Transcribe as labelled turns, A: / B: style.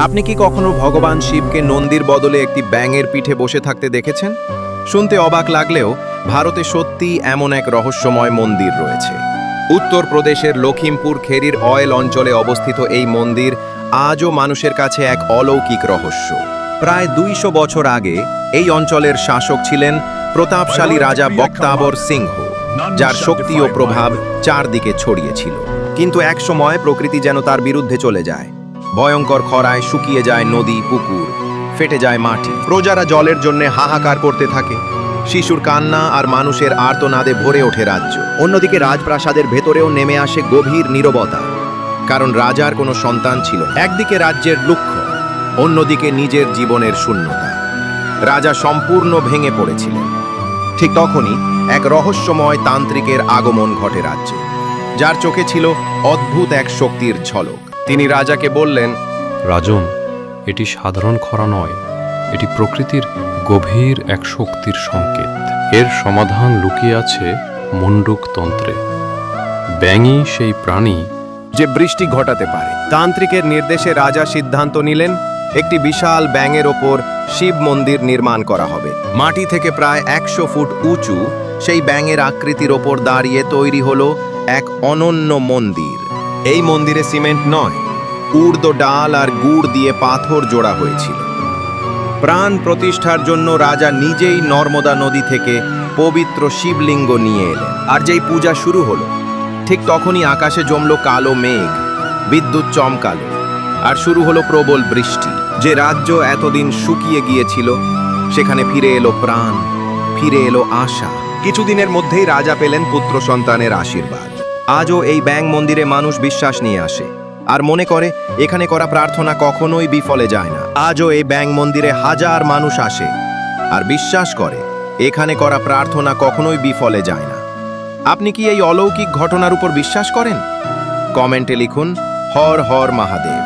A: আপনি কি কখনো ভগবান শিবকে নন্দীর বদলে একটি ব্যাঙের পিঠে বসে থাকতে দেখেছেন? শুনতে অবাক লাগলেও ভারতে সত্যিই এমন এক রহস্যময় মন্দির রয়েছে। উত্তরপ্রদেশের লখিমপুর খেরির অয়েল অঞ্চলে অবস্থিত এই মন্দির আজও মানুষের কাছে এক অলৌকিক রহস্য। প্রায় ২০০ বছর আগে এই অঞ্চলের শাসক ছিলেন প্রতাপশালী রাজা বক্তাবর সিংহ, যার শক্তি ও প্রভাব চারদিকে ছড়িয়েছিল। কিন্তু একসময় প্রকৃতি যেন তার বিরুদ্ধে চলে যায়। ভয়ঙ্কর খরায় শুকিয়ে যায় নদী, পুকুর, ফেটে যায় মাটি। প্রজারা জলের জন্য হাহাকার করতে থাকে। শিশুর কান্না আর মানুষের আর্তনাদে ভরে ওঠে রাজ্য। অন্যদিকে রাজপ্রাসাদের ভেতরেও নেমে আসে গভীর নীরবতা, কারণ রাজার কোনো সন্তান ছিল না। একদিকে রাজ্যের লক্ষ্য, অন্যদিকে নিজের জীবনের শূন্যতা। রাজা সম্পূর্ণ ভেঙে পড়েছিলেন। ঠিক তখনই এক রহস্যময় তান্ত্রিকের আগমন ঘটে রাজ্যে, যার চোখে ছিল অদ্ভুত এক শক্তির ঝলক। তিনি রাজাকে বললেন,
B: রাজন, এটি সাধারণ খরা নয়, এটি প্রকৃতির গভীর এক শক্তির সংকেত। এর সমাধান লুকিয়ে আছে মুন্ডুক তন্ত্রে। ব্যাঙই সেই প্রাণী
A: যে বৃষ্টি ঘটাতে পারে। তান্ত্রিকের নির্দেশে রাজা সিদ্ধান্ত নিলেন একটি বিশাল ব্যাঙের ওপর শিব মন্দির নির্মাণ করা হবে। মাটি থেকে প্রায় ১০০ ফুট উঁচু সেই ব্যাঙের আকৃতির ওপর দাঁড়িয়ে তৈরি হলো এক অনন্য মন্দির। এই মন্দিরে সিমেন্ট নয়, উর্দ ডাল আর গুড় দিয়ে পাথর জোড়া হয়েছিল। প্রাণ প্রতিষ্ঠার জন্য রাজা নিজেই নর্মদা নদী থেকে পবিত্র শিবলিঙ্গ নিয়ে এলেন। আর যেই পূজা শুরু হলো, ঠিক তখনই আকাশে জমল কালো মেঘ, বিদ্যুৎ চমকালো, আর শুরু হলো প্রবল বৃষ্টি। যে রাজ্য এতদিন শুকিয়ে গিয়েছিল, সেখানে ফিরে এলো প্রাণ, ফিরে এলো আশা। কিছুদিনের মধ্যেই রাজা পেলেন পুত্র সন্তানের আশীর্বাদ। আজও এই ব্যাঙ মন্দিরে মানুষ বিশ্বাস নিয়ে আসে আর মনে করে এখানে করা প্রার্থনা কখনোই বিফলে যায় না। আজও এই ব্যাঙ মন্দিরে হাজার মানুষ আসে আর বিশ্বাস করে এখানে করা প্রার্থনা কখনোই বিফলে যায় না। আপনি কি এই অলৌকিক ঘটনার উপর বিশ্বাস করেন? কমেন্টে লিখুন, হর হর মহাদেব।